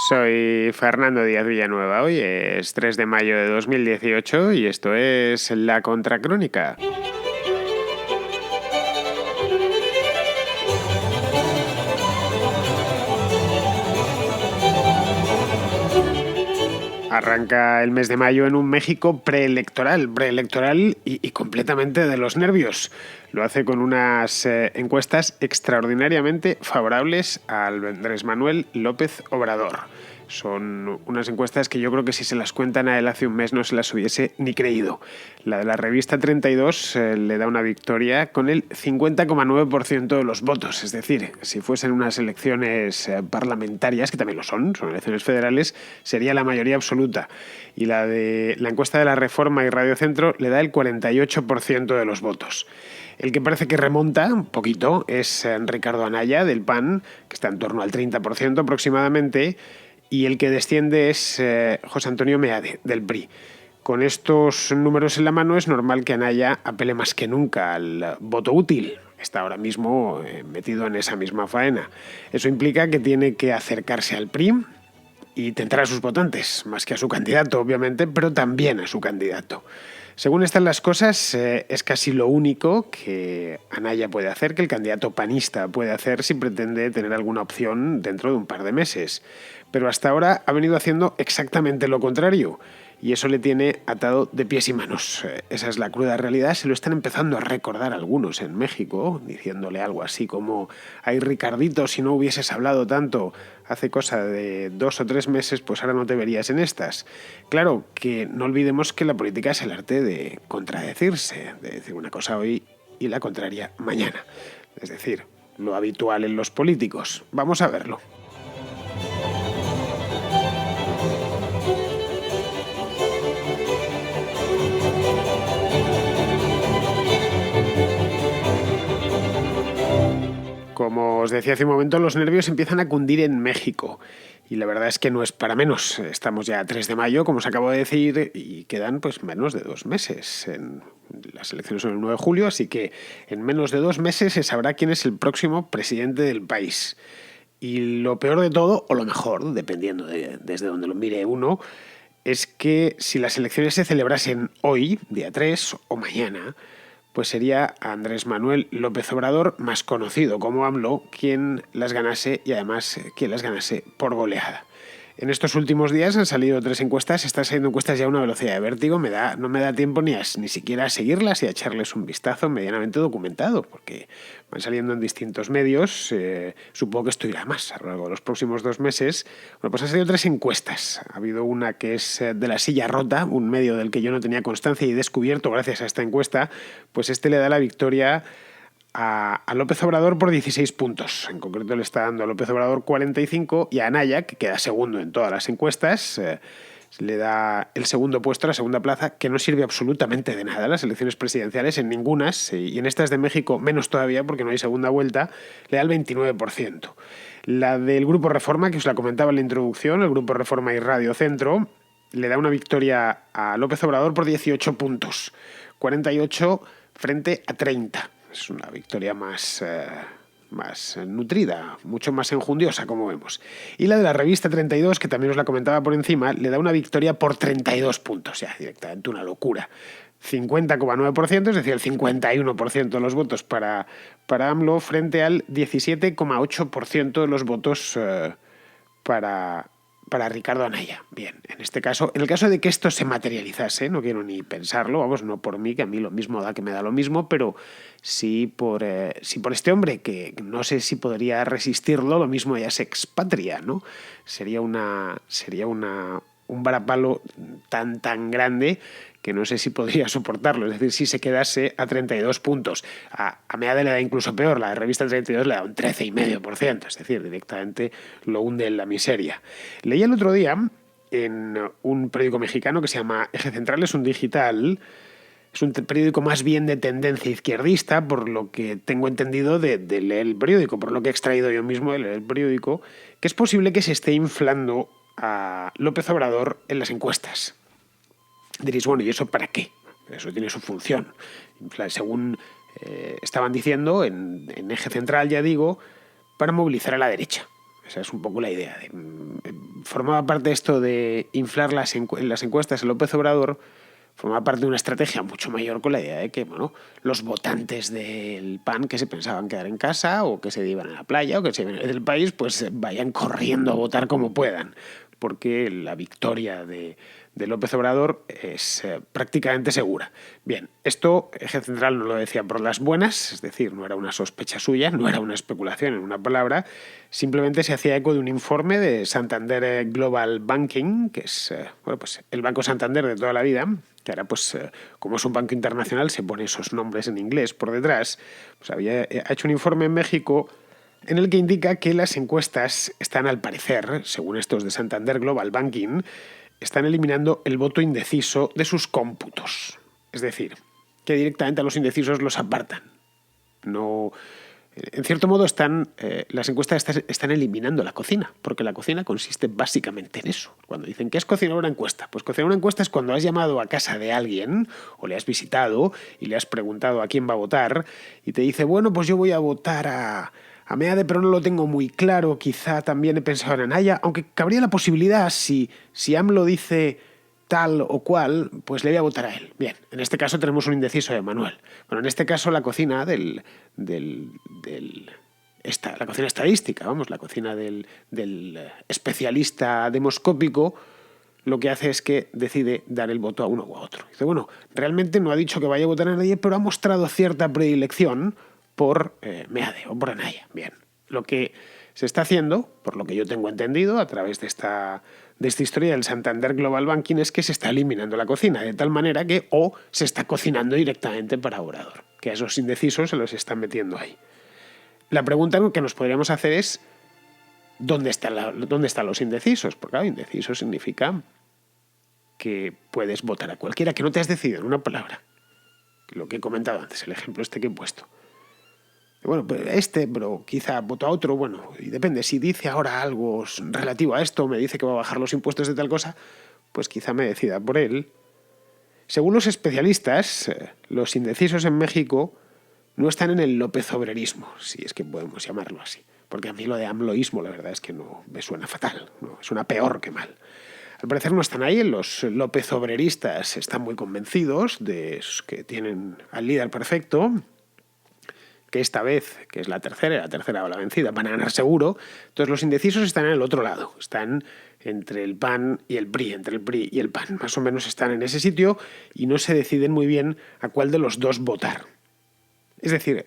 Soy Fernando Díaz Villanueva. Hoy es 3 de mayo de 2018 y esto es La Contracrónica. Arranca el mes de mayo en un México preelectoral y completamente de los nervios. Lo hace con unas encuestas extraordinariamente favorables a Andrés Manuel López Obrador. Son unas encuestas que yo creo que si se las cuentan a él hace un mes no se las hubiese ni creído. La de la revista 32 le da una victoria con el 50,9% de los votos. Es decir, si fuesen unas elecciones parlamentarias, que también lo son elecciones federales, sería la mayoría absoluta. Y la de la encuesta de la Reforma y Radio Centro le da el 48% de los votos. El que parece que remonta un poquito es Ricardo Anaya, del PAN, que está en torno al 30% aproximadamente, y el que desciende es José Antonio Meade, del PRI. Con estos números en la mano es normal que Anaya apele más que nunca al voto útil. Está ahora mismo metido en esa misma faena. Eso implica que tiene que acercarse al PRI y tentar a sus votantes, más que a su candidato, obviamente, pero también a su candidato. Según están las cosas, es casi lo único que Anaya puede hacer, que el candidato panista puede hacer si pretende tener alguna opción dentro de un par de meses. Pero hasta ahora ha venido haciendo exactamente lo contrario. Y eso le tiene atado de pies y manos. Esa es la cruda realidad. Se lo están empezando a recordar algunos en México, diciéndole algo así como: ay, Ricardito, si no hubieses hablado tanto hace cosa de 2 o 3 meses, pues ahora no te verías en estas. Claro, que no olvidemos que la política es el arte de contradecirse, de decir una cosa hoy y la contraria mañana. Es decir, lo habitual en los políticos. Vamos a verlo. Como os decía hace un momento, los nervios empiezan a cundir en México. Y la verdad es que no es para menos. Estamos ya a 3 de mayo, como os acabo de decir, y quedan pues menos de 2 meses. Las elecciones son el 9 de julio, así que en menos de 2 meses se sabrá quién es el próximo presidente del país. Y lo peor de todo, o lo mejor, dependiendo desde donde lo mire uno, es que si las elecciones se celebrasen hoy, día 3, o mañana, pues sería Andrés Manuel López Obrador, más conocido como AMLO, quien las ganase, y además quien las ganase por goleada. En estos últimos días han salido 3 encuestas, están saliendo encuestas ya a una velocidad de vértigo, no me da tiempo ni siquiera a seguirlas y a echarles un vistazo medianamente documentado, porque van saliendo en distintos medios, supongo que esto irá más a lo largo de los próximos 2 meses. Bueno, pues han salido 3 encuestas. Ha habido una que es de La Silla Rota, un medio del que yo no tenía constancia y he descubierto gracias a esta encuesta, pues este le da la victoria a López Obrador por 16 puntos. En concreto le está dando a López Obrador 45 y a Anaya, que queda segundo en todas las encuestas, le da el segundo puesto, la segunda plaza, que no sirve absolutamente de nada. Las elecciones presidenciales en ningunas, y en estas de México menos todavía porque no hay segunda vuelta, le da el 29%. La del Grupo Reforma, que os la comentaba en la introducción, el Grupo Reforma y Radio Centro, le da una victoria a López Obrador por 18 puntos. 48 frente a 30. Es una victoria más nutrida, mucho más enjundiosa, como vemos. Y la de la revista 32, que también os la comentaba por encima, le da una victoria por 32 puntos, ya directamente una locura. 50,9%, es decir, el 51% de los votos para AMLO frente al 17,8% de los votos para Ricardo Anaya. Bien, en este caso, en el caso de que esto se materializase, no quiero ni pensarlo, vamos, no por mí, que a mí lo mismo da que me da lo mismo, pero sí por este hombre, que no sé si podría resistirlo, lo mismo ya se expatria, ¿no? Sería un varapalo tan grande que no sé si podría soportarlo. Es decir, si se quedase a 32 puntos. A Meade le da incluso peor. La revista 32 le da un 13,5%. Es decir, directamente lo hunde en la miseria. Leí el otro día en un periódico mexicano que se llama Eje Central, es un digital. Es un periódico más bien de tendencia izquierdista, por lo que tengo entendido de leer el periódico, por lo que he extraído yo mismo de leer el periódico, que es posible que se esté inflando a López Obrador en las encuestas. Diréis, bueno, ¿y eso para qué? Eso tiene su función. Según estaban diciendo, en Eje Central, ya digo, para movilizar a la derecha. Esa es un poco la idea, de formaba parte esto de inflar las encuestas en López Obrador, formaba parte de una estrategia mucho mayor con la idea de que, bueno, los votantes del PAN que se pensaban quedar en casa o que se iban a la playa o que se iban del país, pues vayan corriendo a votar como puedan, porque la victoria de López Obrador es prácticamente segura. Bien, esto Eje Central no lo decía por las buenas, es decir, no era una sospecha suya, no era una especulación en una palabra, simplemente se hacía eco de un informe de Santander Global Banking, que es pues el Banco Santander de toda la vida, que ahora, pues, como es un banco internacional, se pone esos nombres en inglés por detrás. Pues ha hecho un informe en México en el que indica que las encuestas están, al parecer, según estos de Santander Global Banking, están eliminando el voto indeciso de sus cómputos. Es decir, que directamente a los indecisos los apartan. No, en cierto modo las encuestas están eliminando la cocina, porque la cocina consiste básicamente en eso. Cuando dicen, ¿qué es cocinar una encuesta? Pues cocinar una encuesta es cuando has llamado a casa de alguien o le has visitado y le has preguntado a quién va a votar y te dice, bueno, pues yo voy a votar a Meade, pero no lo tengo muy claro, quizá también he pensado en Anaya, aunque cabría la posibilidad, si AMLO dice tal o cual, pues le voy a votar a él. Bien, en este caso tenemos un indeciso de Manuel. Bueno, en este caso la cocina la cocina estadística, vamos, la cocina del especialista demoscópico, lo que hace es que decide dar el voto a uno u a otro. Dice, bueno, realmente no ha dicho que vaya a votar a nadie, pero ha mostrado cierta predilección por Meade o por Anaya. Bien, lo que se está haciendo, por lo que yo tengo entendido, a través de esta historia del Santander Global Banking, es que se está eliminando la cocina, de tal manera que se está cocinando directamente para Obrador, que a esos indecisos se los están metiendo ahí. La pregunta que nos podríamos hacer es, ¿dónde están los indecisos? Porque claro, indeciso significa que puedes votar a cualquiera, que no te has decidido en una palabra. Lo que he comentado antes, el ejemplo que he puesto. Bueno, pero quizá voto a otro, bueno, y depende, si dice ahora algo relativo a esto, me dice que va a bajar los impuestos de tal cosa, pues quizá me decida por él. Según los especialistas, los indecisos en México no están en el López Obrerismo, si es que podemos llamarlo así, porque a mí lo de AMLOísmo la verdad es que no me suena fatal, no, suena peor que mal. Al parecer no están ahí, los López Obreristas están muy convencidos de que tienen al líder perfecto, que esta vez, que es la tercera va la vencida, van a ganar seguro. Entonces los indecisos están en el otro lado, están entre el PAN y el PRI, entre el PRI y el PAN. Más o menos están en ese sitio y no se deciden muy bien a cuál de los dos votar. Es decir,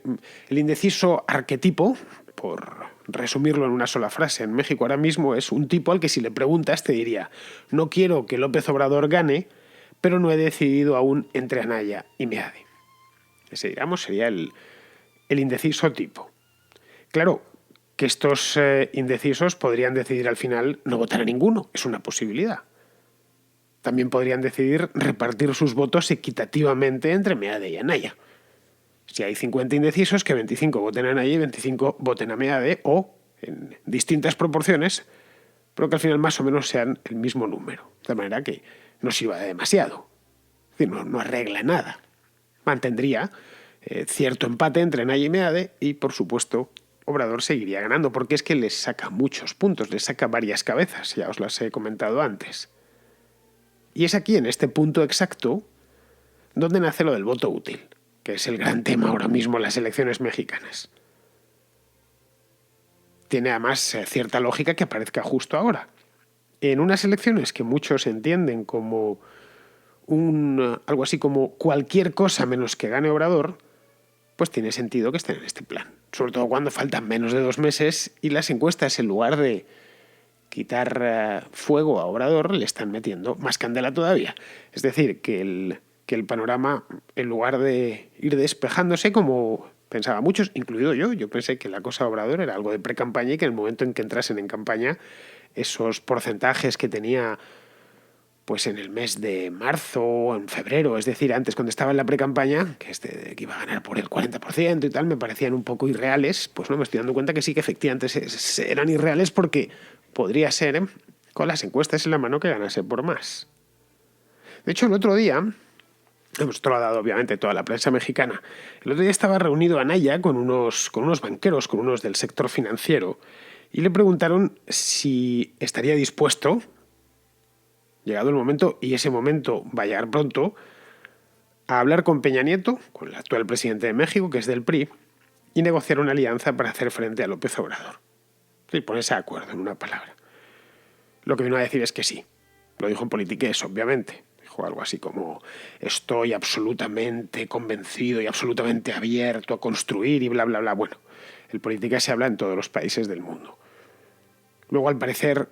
el indeciso arquetipo, por resumirlo en una sola frase, en México ahora mismo es un tipo al que si le preguntas te diría, no quiero que López Obrador gane, pero no he decidido aún entre Anaya y Meade. Ese, digamos, sería el indeciso tipo. Claro, que estos indecisos podrían decidir al final no votar a ninguno, es una posibilidad. También podrían decidir repartir sus votos equitativamente entre Meade y Anaya. Si hay 50 indecisos, que 25 voten a Anaya y 25 voten a Meade, o en distintas proporciones, pero que al final más o menos sean el mismo número. De manera que no sirva de demasiado. Es decir, no arregla nada. Mantendría cierto empate entre Anaya y Meade y, por supuesto, Obrador seguiría ganando, porque es que les saca muchos puntos, les saca varias cabezas, ya os las he comentado antes. Y es aquí, en este punto exacto, donde nace lo del voto útil, que es el gran tema ahora mismo en las elecciones mexicanas. Tiene además cierta lógica que aparezca justo ahora. En unas elecciones que muchos entienden como algo así como cualquier cosa menos que gane Obrador, pues tiene sentido que estén en este plan. Sobre todo cuando faltan menos de 2 meses y las encuestas, en lugar de quitar fuego a Obrador, le están metiendo más candela todavía. Es decir, que el panorama, en lugar de ir despejándose como pensaban muchos, incluido yo pensé que la cosa de Obrador era algo de pre-campaña y que en el momento en que entrasen en campaña, esos porcentajes que tenía pues en el mes de marzo o en febrero, es decir, antes cuando estaba en la pre-campaña, que iba a ganar por el 40% y tal, me parecían un poco irreales. Pues no, me estoy dando cuenta que sí, que efectivamente eran irreales, porque podría ser, con las encuestas en la mano, que ganase por más. De hecho, el otro día, esto lo ha dado obviamente toda la prensa mexicana, el otro día estaba reunido Anaya con unos banqueros, con unos del sector financiero, Y le preguntaron si estaría dispuesto, llegado el momento, y ese momento va a llegar pronto, a hablar con Peña Nieto, con el actual presidente de México, que es del PRI, y negociar una alianza para hacer frente a López Obrador. Y ponerse de acuerdo, en una palabra. Lo que vino a decir es que sí. Lo dijo en Politiqués, obviamente. Dijo algo así como: estoy absolutamente convencido y absolutamente abierto a construir y bla, bla, bla. Bueno, el Politiqués se habla en todos los países del mundo. Luego, al parecer,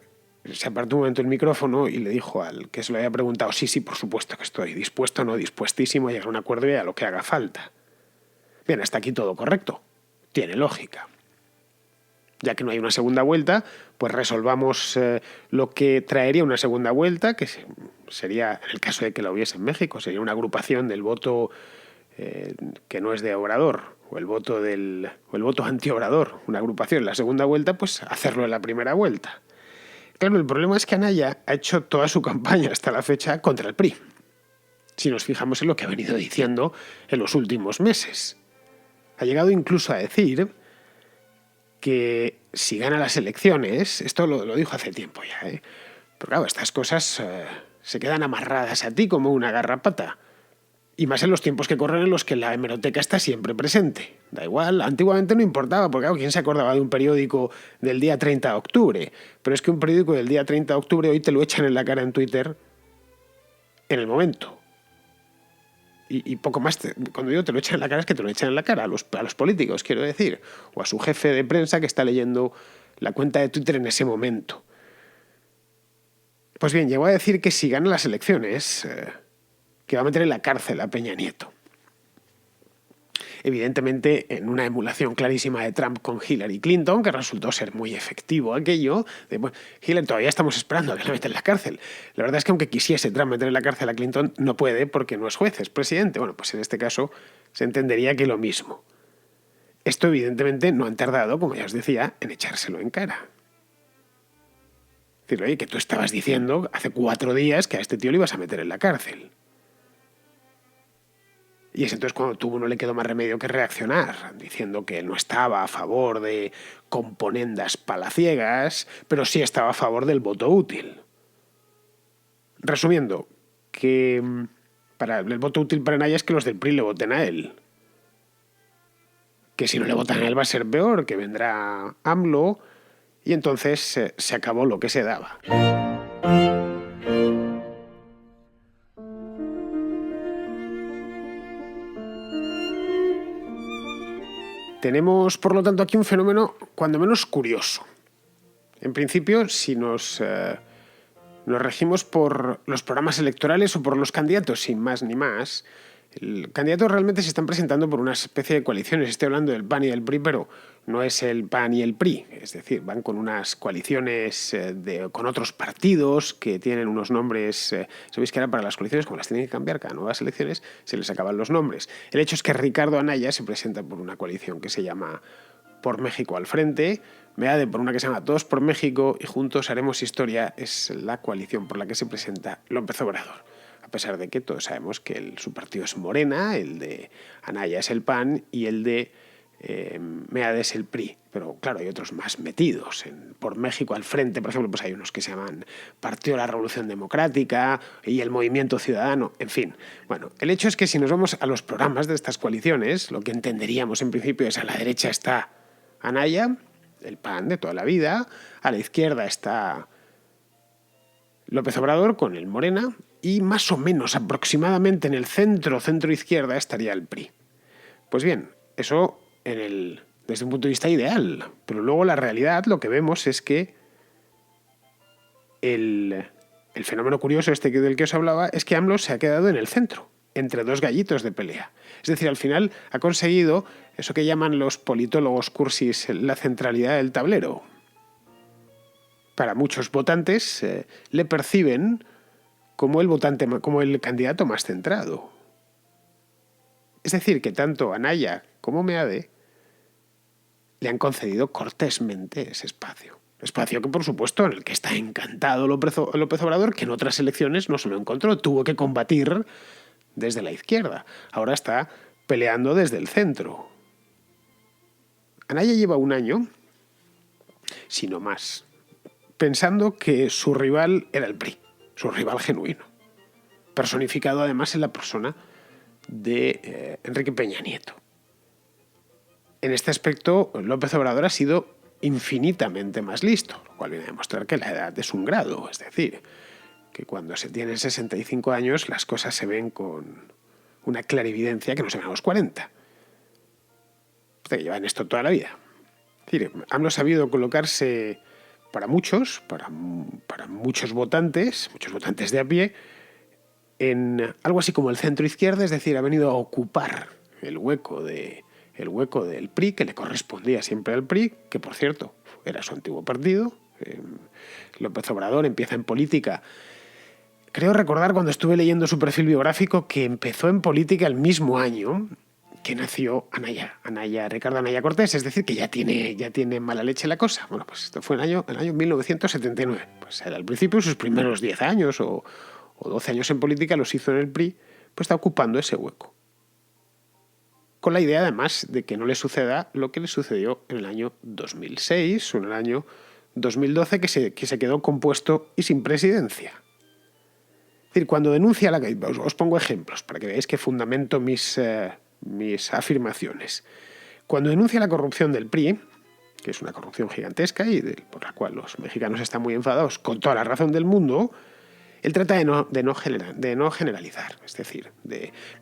se apartó un momento el micrófono y le dijo al que se lo había preguntado: sí, sí, por supuesto que estoy dispuesto, no, dispuestísimo a llegar a un acuerdo y a lo que haga falta. Bien, hasta aquí todo correcto. Tiene lógica. Ya que no hay una segunda vuelta, pues resolvamos lo que traería una segunda vuelta, que sería, en el caso de que la hubiese en México, sería una agrupación del voto que no es de Obrador, o el voto anti-Obrador, una agrupación en la segunda vuelta, pues hacerlo en la primera vuelta. Claro, el problema es que Anaya ha hecho toda su campaña hasta la fecha contra el PRI, si nos fijamos en lo que ha venido diciendo en los últimos meses. Ha llegado incluso a decir que si gana las elecciones, esto lo dijo hace tiempo ya, pero claro, estas cosas se quedan amarradas a ti como una garrapata. Y más en los tiempos que corren en los que la hemeroteca está siempre presente. Da igual, antiguamente no importaba, porque claro, ¿quién se acordaba de un periódico del día 30 de octubre? Pero es que un periódico del día 30 de octubre hoy te lo echan en la cara en Twitter en el momento. Y poco más, cuando digo te lo echan en la cara, es que te lo echan en la cara a los políticos, quiero decir, o a su jefe de prensa que está leyendo la cuenta de Twitter en ese momento. Pues bien, llegó a decir que si gana las elecciones, que va a meter en la cárcel a Peña Nieto. Evidentemente, en una emulación clarísima de Trump con Hillary Clinton, que resultó ser muy efectivo aquello. Bueno, Hillary, todavía estamos esperando a que la meta en la cárcel. La verdad es que aunque quisiese Trump meter en la cárcel a Clinton, no puede porque no es juez, es presidente. Bueno, pues en este caso se entendería que lo mismo. Esto evidentemente no han tardado, como ya os decía, en echárselo en cara. Es decir, oye, que tú estabas diciendo hace 4 días que a este tío le ibas a meter en la cárcel. Y es entonces cuando tuvo no le quedó más remedio que reaccionar, diciendo que él no estaba a favor de componendas palaciegas, pero sí estaba a favor del voto útil. Resumiendo, que para el voto útil para Anaya es que los del PRI le voten a él. Que si no le votan a él va a ser peor, que vendrá AMLO, y entonces se acabó lo que se daba. Tenemos, por lo tanto, aquí un fenómeno cuando menos curioso. En principio, si nos regimos por los programas electorales o por los candidatos, sin más ni más, los candidatos realmente se están presentando por una especie de coaliciones. Estoy hablando del PAN y del PRI, pero no es el PAN y el PRI. Es decir, van con unas coaliciones con otros partidos que tienen unos nombres. Sabéis que ahora para las coaliciones, como las tienen que cambiar cada nuevas elecciones, se les acaban los nombres. El hecho es que Ricardo Anaya se presenta por una coalición que se llama Por México al Frente, MEADE por una que se llama Todos por México y Juntos Haremos Historia es la coalición por la que se presenta López Obrador. A pesar de que todos sabemos que su partido es Morena, el de Anaya es el PAN y el de MEADE es el PRI. Pero claro, hay otros más metidos. Por México al Frente, por ejemplo, pues hay unos que se llaman Partido de la Revolución Democrática y el Movimiento Ciudadano, en fin. Bueno, el hecho es que si nos vamos a los programas de estas coaliciones, lo que entenderíamos en principio es: a la derecha está Anaya, el PAN de toda la vida, a la izquierda está López Obrador con el Morena y más o menos aproximadamente en el centro-izquierda estaría el PRI. Pues bien, eso desde un punto de vista ideal, pero luego la realidad, lo que vemos es que el fenómeno curioso del que os hablaba es que AMLO se ha quedado en el centro, entre dos gallitos de pelea. Es decir, al final ha conseguido eso que llaman los politólogos cursis la centralidad del tablero. Para muchos votantes le perciben como el candidato más centrado. Es decir, que tanto Anaya como MEADE le han concedido cortésmente ese espacio. Espacio que, por supuesto, en el que está encantado López Obrador, que en otras elecciones no se lo encontró, tuvo que combatir desde la izquierda. Ahora está peleando desde el centro. Anaya lleva un año sino más, pensando que su rival era el PRI, su rival genuino, personificado además en la persona de Enrique Peña Nieto. En este aspecto, López Obrador ha sido infinitamente más listo, lo cual viene a demostrar que la edad es un grado, es decir, que cuando se tienen 65 años las cosas se ven con una clarividencia que no se ven a los 40. Que llevan esto toda la vida. Es decir, han sabido colocarse para muchos votantes de a pie, en algo así como el centro izquierda, es decir, ha venido a ocupar el hueco del PRI, que le correspondía siempre al PRI, que por cierto era su antiguo partido. López Obrador empieza en política. Creo recordar cuando estuve leyendo su perfil biográfico que empezó en política el mismo año que nació Ricardo Anaya Cortés, es decir, que ya tiene mala leche la cosa. Bueno, pues esto fue en el año 1979. Pues al principio sus primeros 10 años o 12 años en política los hizo en el PRI, pues está ocupando ese hueco. Con la idea, además, de que no le suceda lo que le sucedió en el año 2006 o en el año 2012, que se quedó compuesto y sin presidencia. Es decir, cuando denuncia os pongo ejemplos para que veáis que fundamento mis afirmaciones. Cuando denuncia la corrupción del PRI, que es una corrupción gigantesca y por la cual los mexicanos están muy enfadados, con toda la razón del mundo, él trata de no generalizar. Es decir,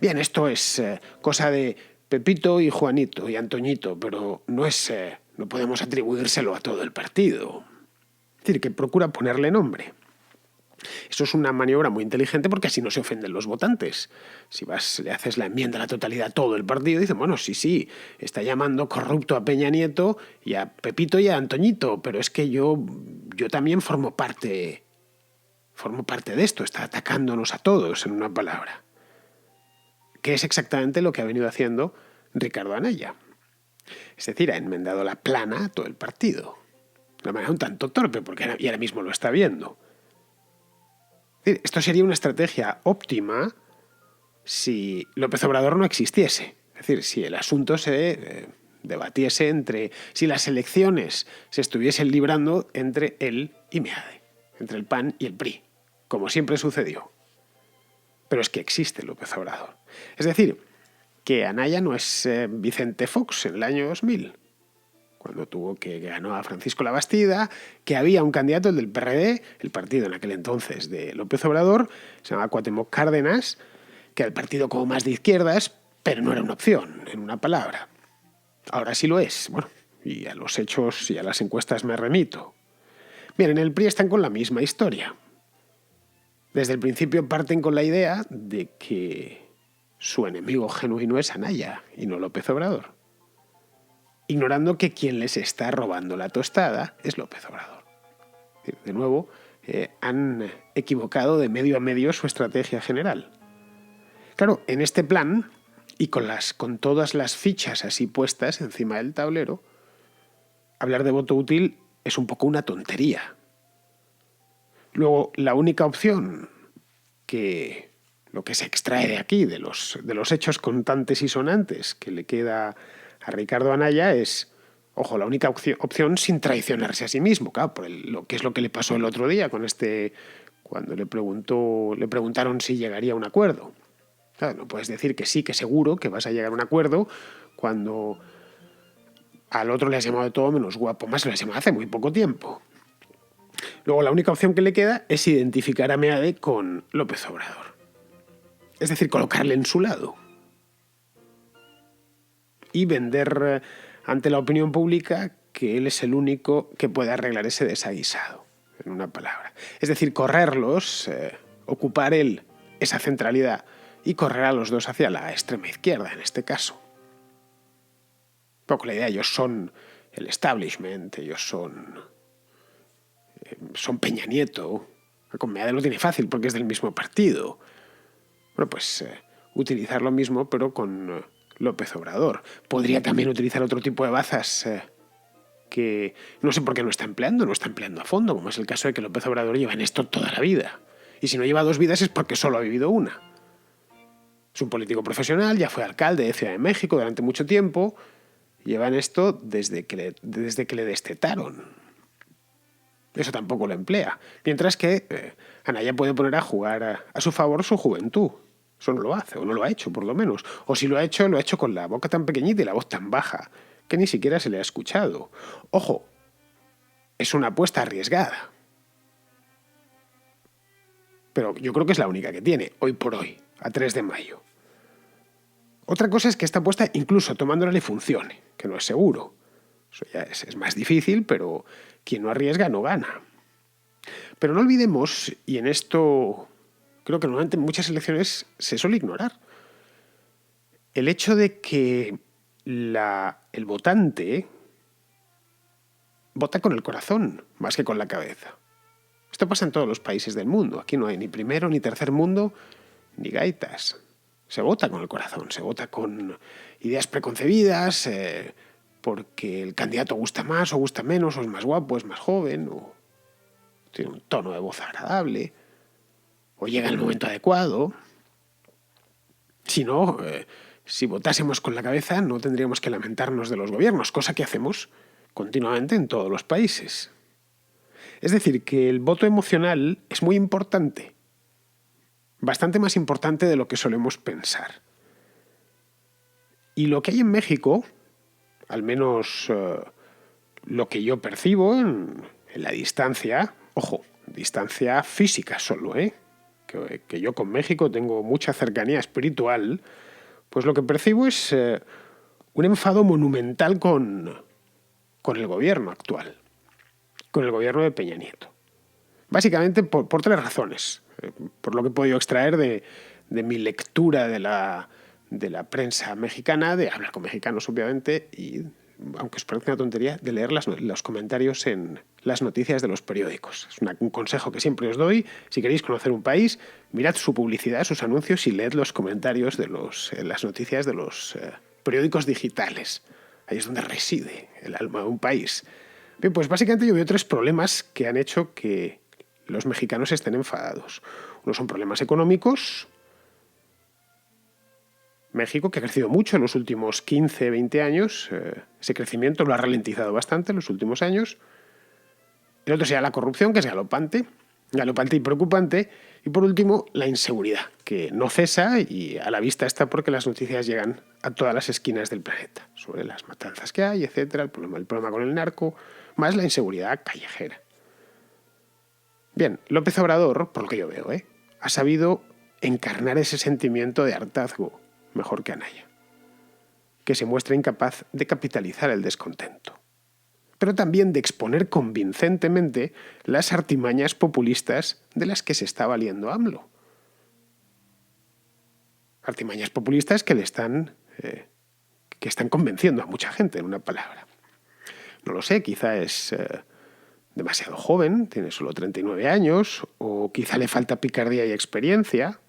bien, esto es cosa de Pepito y Juanito y Antoñito, pero no podemos atribuírselo a todo el partido. Es decir, que procura ponerle nombre. Eso es una maniobra muy inteligente porque así no se ofenden los votantes. Si le haces la enmienda a la totalidad a todo el partido, dicen, bueno, sí, está llamando corrupto a Peña Nieto y a Pepito y a Antoñito, pero es que yo también formo parte de esto, está atacándonos a todos, en una palabra. Que es exactamente lo que ha venido haciendo Ricardo Anaya. Es decir, ha enmendado la plana a todo el partido. De una manera un tanto torpe, porque ahora mismo lo está viendo. Esto sería una estrategia óptima si López Obrador no existiese. Es decir, si el asunto se debatiese si las elecciones se estuviesen librando entre él y Meade, entre el PAN y el PRI, como siempre sucedió. Pero es que existe López Obrador. Es decir, que Anaya no es Vicente Fox en el año 2000, cuando ganó a Francisco Labastida, que había un candidato, el del PRD, el partido en aquel entonces de López Obrador, se llamaba Cuauhtémoc Cárdenas, que era el partido como más de izquierdas, pero no era una opción, en una palabra. Ahora sí lo es. Bueno, y a los hechos y a las encuestas me remito. Bien, en el PRI están con la misma historia. Desde el principio parten con la idea de que su enemigo genuino es Anaya y no López Obrador, ignorando que quien les está robando la tostada es López Obrador. De nuevo, han equivocado de medio a medio su estrategia general. Claro, en este plan, y con todas las fichas así puestas encima del tablero, hablar de voto útil es un poco una tontería. Luego, la única opción lo que se extrae de aquí, de los hechos contantes y sonantes que le queda a Ricardo Anaya es, ojo, la única opción sin traicionarse a sí mismo, claro, lo que es lo que le pasó el otro día cuando le preguntaron si llegaría a un acuerdo. Claro, no puedes decir que sí, que seguro que vas a llegar a un acuerdo cuando al otro le has llamado de todo menos guapo, más lo has llamado hace muy poco tiempo. Luego la única opción que le queda es identificar a Meade con López Obrador. Es decir, colocarle en su lado. Y vender ante la opinión pública que él es el único que puede arreglar ese desaguisado, en una palabra. Es decir, correrlos, ocupar él esa centralidad y correr a los dos hacia la extrema izquierda, en este caso. Un poco la idea, ellos son el establishment, ellos son Peña Nieto. Con Meade lo tiene fácil porque es del mismo partido. Bueno, pues utilizar lo mismo pero con López Obrador. Podría también utilizar otro tipo de bazas que no sé por qué no está empleando a fondo, como es el caso de que López Obrador lleva en esto toda la vida. Y si no lleva 2 vidas es porque solo ha vivido una. Es un político profesional, ya fue alcalde de Ciudad de México durante mucho tiempo. Lleva en esto desde que le destetaron. Eso tampoco lo emplea. Mientras que Anaya puede poner a jugar a su favor su juventud. Eso no lo hace, o no lo ha hecho por lo menos. O si lo ha hecho con la boca tan pequeñita y la voz tan baja, que ni siquiera se le ha escuchado. Ojo, es una apuesta arriesgada. Pero yo creo que es la única que tiene, hoy por hoy, a 3 de mayo. Otra cosa es que esta apuesta, incluso tomándola, le funcione, que no es seguro. Eso ya es más difícil, pero quien no arriesga no gana. Pero no olvidemos, y en esto creo que normalmente en muchas elecciones se suele ignorar, el hecho de que el votante vota con el corazón más que con la cabeza. Esto pasa en todos los países del mundo. Aquí no hay ni primero, ni tercer mundo, ni gaitas. Se vota con el corazón, se vota con ideas preconcebidas, porque el candidato gusta más o gusta menos, o es más guapo, es más joven, o tiene un tono de voz agradable, o llega en el momento adecuado. Si no, si votásemos con la cabeza, no tendríamos que lamentarnos de los gobiernos, cosa que hacemos continuamente en todos los países. Es decir, que el voto emocional es muy importante, bastante más importante de lo que solemos pensar. Y lo que hay en México, al menos lo que yo percibo en la distancia, ojo, distancia física solo, que yo con México tengo mucha cercanía espiritual, pues lo que percibo es un enfado monumental con el gobierno actual, con el gobierno de Peña Nieto. Básicamente por 3 razones, por lo que he podido extraer de mi lectura de la prensa mexicana, de hablar con mexicanos obviamente, y, aunque os parezca una tontería, de leer los comentarios en las noticias de los periódicos. Es un consejo que siempre os doy. Si queréis conocer un país, mirad su publicidad, sus anuncios y leed los comentarios de las noticias de los periódicos digitales. Ahí es donde reside el alma de un país. Bien, pues básicamente yo veo 3 problemas que han hecho que los mexicanos estén enfadados. Uno son problemas económicos. México, que ha crecido mucho en los últimos 15, 20 años, ese crecimiento lo ha ralentizado bastante en los últimos años. El otro sería la corrupción, que es galopante y preocupante. Y por último, la inseguridad, que no cesa y a la vista está porque las noticias llegan a todas las esquinas del planeta, sobre las matanzas que hay, etcétera, el problema con el narco, más la inseguridad callejera. Bien, López Obrador, por lo que yo veo, ha sabido encarnar ese sentimiento de hartazgo mejor que Anaya, que se muestra incapaz de capitalizar el descontento, pero también de exponer convincentemente las artimañas populistas de las que se está valiendo AMLO. Artimañas populistas que están convenciendo a mucha gente, en una palabra. No lo sé, quizá es demasiado joven, tiene solo 39 años, o quizá le falta picardía y experiencia.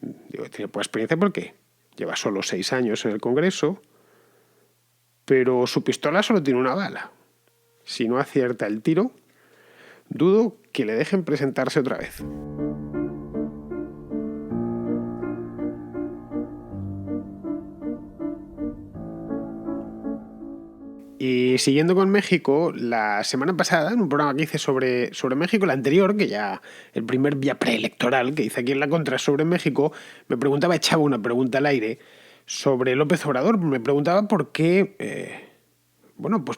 Digo, tiene poca experiencia porque lleva solo 6 años en el Congreso, pero su pistola solo tiene una bala. Si no acierta el tiro, dudo que le dejen presentarse otra vez. Y siguiendo con México, la semana pasada, en un programa que hice sobre México, el anterior, que ya el primer día preelectoral que hice aquí en La Contra sobre México, echaba una pregunta al aire sobre López Obrador. Me preguntaba por qué,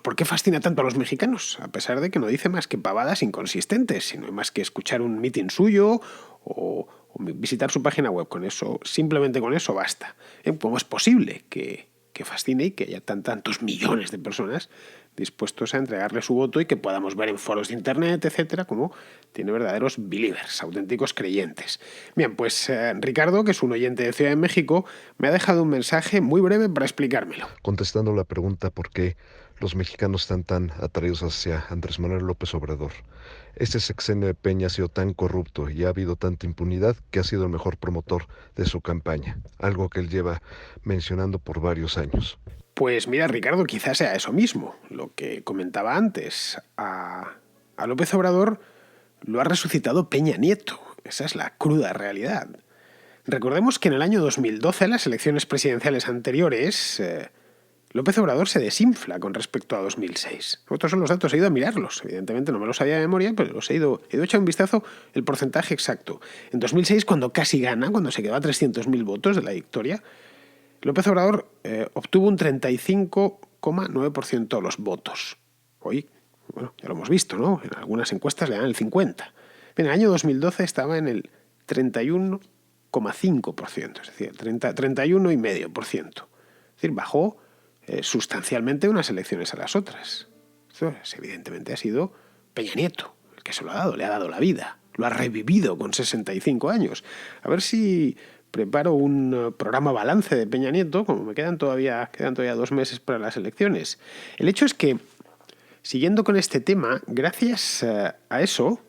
¿por qué fascina tanto a los mexicanos? A pesar de que no dice más que pavadas inconsistentes, sino más que escuchar un mitin suyo o visitar su página web. Con eso, simplemente con eso basta. ¿Cómo es posible que fascine y que haya tantos millones de personas dispuestos a entregarle su voto y que podamos ver en foros de internet, etcétera, como tiene verdaderos believers, auténticos creyentes? Bien, pues Ricardo, que es un oyente de Ciudad de México, me ha dejado un mensaje muy breve para explicármelo. Contestando la pregunta por qué los mexicanos están tan atraídos hacia Andrés Manuel López Obrador. Este sexenio de Peña ha sido tan corrupto y ha habido tanta impunidad que ha sido el mejor promotor de su campaña, algo que él lleva mencionando por varios años. Pues mira, Ricardo, quizás sea eso mismo, lo que comentaba antes. A López Obrador lo ha resucitado Peña Nieto. Esa es la cruda realidad. Recordemos que en el año 2012, las elecciones presidenciales anteriores, López Obrador se desinfla con respecto a 2006. Estos son los datos, he ido a mirarlos. Evidentemente no me los sabía de memoria, pero los he ido a echar un vistazo el porcentaje exacto. En 2006, cuando casi gana, cuando se quedó a 300.000 votos de la victoria, López Obrador obtuvo un 35,9% de los votos. Hoy, bueno, ya lo hemos visto, ¿no? En algunas encuestas le dan el 50%. En el año 2012 estaba en el 31,5%, es decir, 31,5%. Es decir, bajó sustancialmente unas elecciones a las otras. Esto evidentemente ha sido Peña Nieto el que se lo ha dado, le ha dado la vida, lo ha revivido con 65 años. A ver si preparo un programa balance de Peña Nieto, como me quedan todavía 2 meses para las elecciones. El hecho es que, siguiendo con este tema, gracias a eso,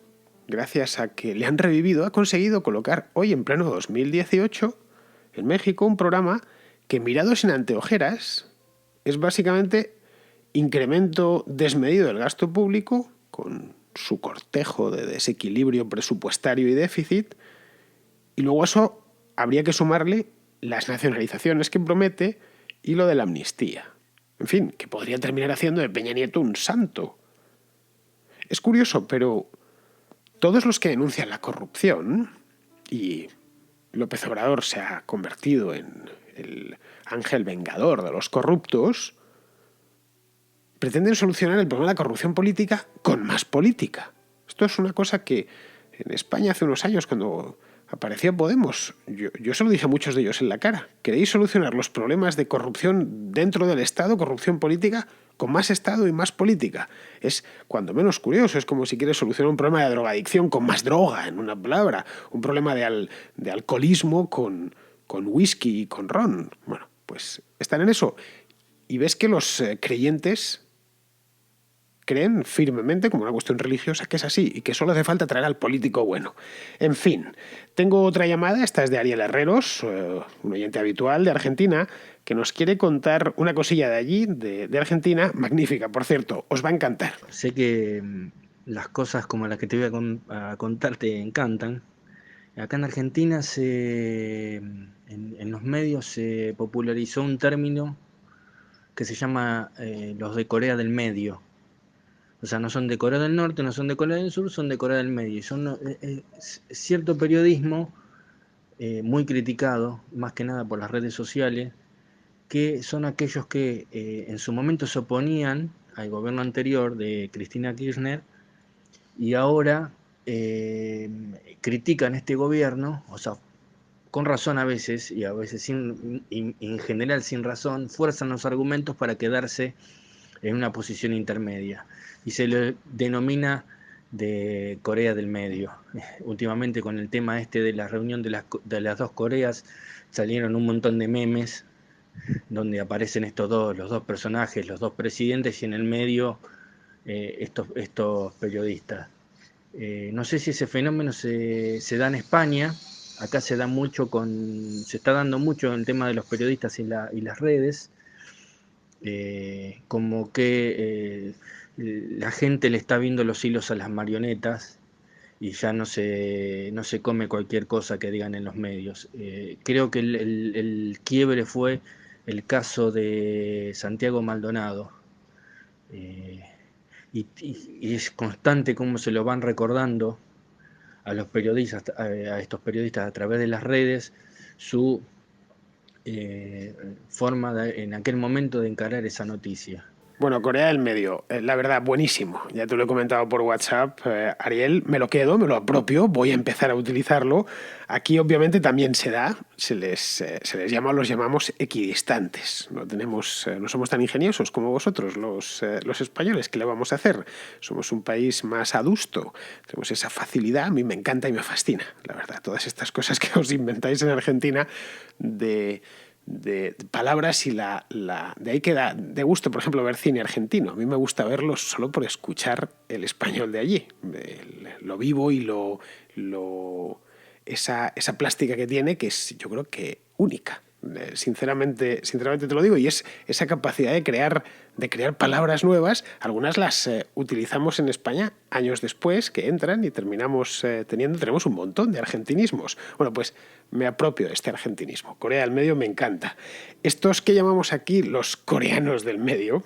gracias a que le han revivido, ha conseguido colocar hoy en pleno 2018 en México un programa que, mirado sin anteojeras, es básicamente incremento desmedido del gasto público con su cortejo de desequilibrio presupuestario y déficit, y luego a eso habría que sumarle las nacionalizaciones que promete y lo de la amnistía. En fin, que podría terminar haciendo de Peña Nieto un santo. Es curioso, pero todos los que denuncian la corrupción, y López Obrador se ha convertido en el ángel vengador de los corruptos, pretenden solucionar el problema de la corrupción política con más política. Esto es una cosa que en España hace unos años, cuando apareció Podemos, yo se lo dije a muchos de ellos en la cara. ¿Queréis solucionar los problemas de corrupción dentro del Estado, corrupción política, con más Estado y más política? Es cuando menos curioso. Es como si quieres solucionar un problema de drogadicción con más droga, en una palabra. Un problema de alcoholismo con whisky y con ron. Bueno, pues están en eso. Y ves que los creyentes creen firmemente, como una cuestión religiosa, que es así y que solo hace falta traer al político bueno. En fin, tengo otra llamada, esta es de Ariel Herreros, un oyente habitual de Argentina, que nos quiere contar una cosilla de allí, de Argentina, magnífica, por cierto, os va a encantar. Sé que las cosas como las que te voy a contar te encantan. Acá en Argentina en los medios se popularizó un término que se llama los de Corea del Medio. O sea, no son de Corea del Norte, no son de Corea del Sur, son de Corea del Medio. Y son cierto periodismo muy criticado, más que nada por las redes sociales, que son aquellos que en su momento se oponían al gobierno anterior de Cristina Kirchner y ahora critican este gobierno, o sea, con razón a veces, y a veces en general sin razón, fuerzan los argumentos para quedarse en una posición intermedia. Y se le denomina de Corea del Medio. Últimamente con el tema de la reunión de las dos Coreas salieron un montón de memes donde aparecen los dos personajes, los dos presidentes, y en el medio estos periodistas. No sé si ese fenómeno se da en España. Acá se está dando mucho el tema de los periodistas y las redes, como que la gente le está viendo los hilos a las marionetas y ya no se come cualquier cosa que digan en los medios. Creo que el quiebre fue el caso de Santiago Maldonado. Y es constante cómo se lo van recordando a los periodistas, a estos periodistas a través de las redes, su forma en aquel momento de encarar esa noticia. Bueno, Corea del Medio, la verdad, buenísimo. Ya te lo he comentado por WhatsApp, Ariel, me lo quedo, me lo apropio, voy a empezar a utilizarlo. Aquí obviamente también se da, se les llama, los llamamos equidistantes. No somos tan ingeniosos como vosotros, los españoles. ¿Qué le vamos a hacer? Somos un país más adusto, tenemos esa facilidad, a mí me encanta y me fascina, la verdad. Todas estas cosas que os inventáis en Argentina de palabras y de ahí que da de gusto, por ejemplo, ver cine argentino. A mí me gusta verlo solo por escuchar el español de allí, lo vivo y esa plástica que tiene, que es, yo creo que única. sinceramente te lo digo, y es esa capacidad de crear palabras nuevas. Algunas las utilizamos en España años después, que entran y tenemos un montón de argentinismos. Bueno, pues me apropio de este argentinismo. Corea del Medio me encanta. Estos que llamamos aquí los coreanos del medio,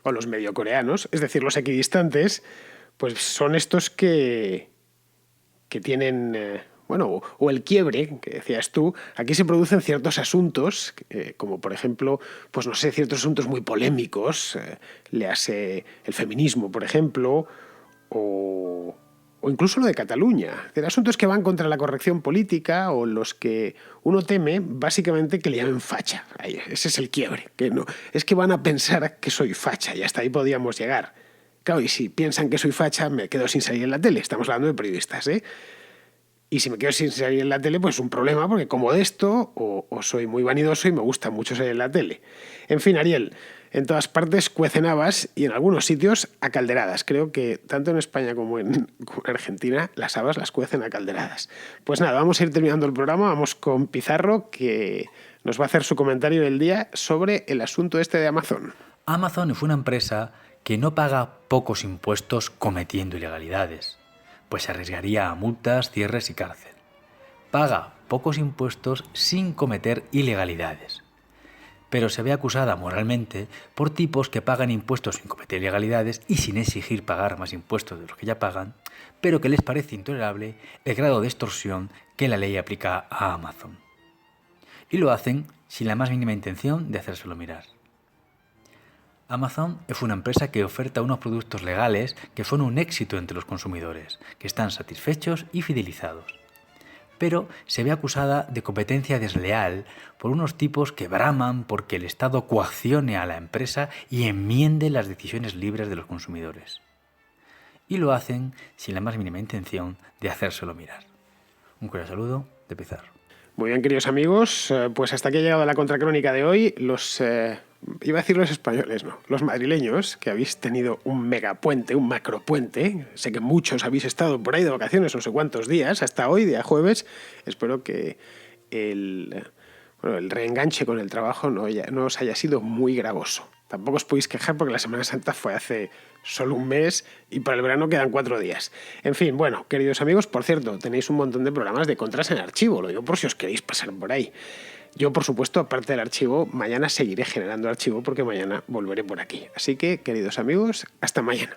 o los medio coreanos, es decir, los equidistantes, pues son estos que tienen... o el quiebre, que decías tú. Aquí se producen ciertos asuntos, como por ejemplo, pues no sé, ciertos asuntos muy polémicos, léase el feminismo, por ejemplo, o incluso lo de Cataluña. De asuntos que van contra la corrección política o los que uno teme, básicamente, que le llamen facha. Ahí, ese es el quiebre. Es que van a pensar que soy facha y hasta ahí podíamos llegar. Claro, y si piensan que soy facha, me quedo sin salir en la tele. Estamos hablando de periodistas, ¿eh? Y si me quedo sin salir en la tele, pues es un problema, porque como de esto, o soy muy vanidoso y me gusta mucho salir en la tele. En fin, Ariel, en todas partes cuecen habas y en algunos sitios acalderadas. Creo que tanto en España como en Argentina las habas las cuecen acalderadas. Pues nada, vamos a ir terminando el programa. Vamos con Pizarro, que nos va a hacer su comentario del día sobre el asunto este de Amazon. Amazon fue una empresa que no paga pocos impuestos cometiendo ilegalidades, pues se arriesgaría a multas, cierres y cárcel. Paga pocos impuestos sin cometer ilegalidades, pero se ve acusada moralmente por tipos que pagan impuestos sin cometer ilegalidades y sin exigir pagar más impuestos de los que ya pagan, pero que les parece intolerable el grado de extorsión que la ley aplica a Amazon. Y lo hacen sin la más mínima intención de hacérselo mirar. Amazon es una empresa que oferta unos productos legales que son un éxito entre los consumidores, que están satisfechos y fidelizados. Pero se ve acusada de competencia desleal por unos tipos que braman porque el Estado coaccione a la empresa y enmiende las decisiones libres de los consumidores. Y lo hacen sin la más mínima intención de hacérselo mirar. Un cordial saludo de Pizarro. Muy bien, queridos amigos, pues hasta aquí ha llegado la contracrónica de hoy. Iba a decir los españoles, no, los madrileños, que habéis tenido un megapuente, un macropuente. Sé que muchos habéis estado por ahí de vacaciones no sé cuántos días, hasta hoy, día jueves. Espero que el reenganche con el trabajo no os haya sido muy gravoso. Tampoco os podéis quejar porque la Semana Santa fue hace solo un mes y para el verano quedan 4 días. En fin, bueno, queridos amigos, por cierto, tenéis un montón de programas de Contras en archivo, lo digo por si os queréis pasar por ahí. Yo, por supuesto, aparte del archivo, mañana seguiré generando archivo porque mañana volveré por aquí. Así que, queridos amigos, hasta mañana.